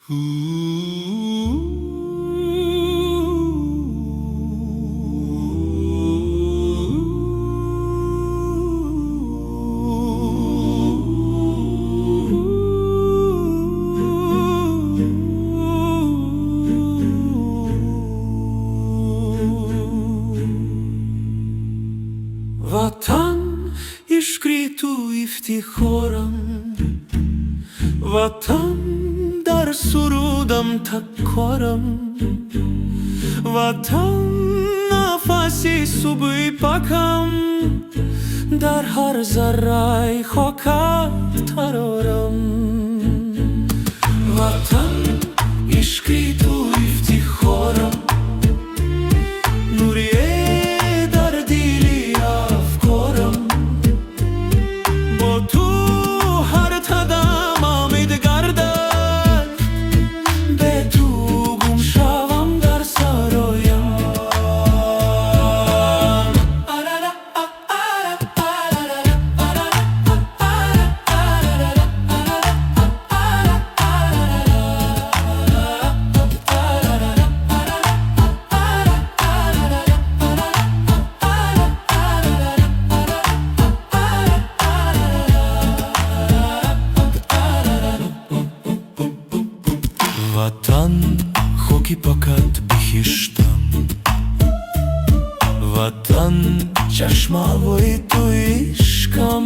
Ватан, Ишки ту iftixoram. Ватан, در سرودم تکارم. وطن نفسی صبح پاکم، در هر ذره خاکت ترارم. وطن عشقی تو افتخارم، نوریه در دلی افکارم. با تو هر تدم امید گردد، به تو گم شوم در سرایم. وطن خاکی پاکت بخشتم. وطن چشم هوای تو عشقم.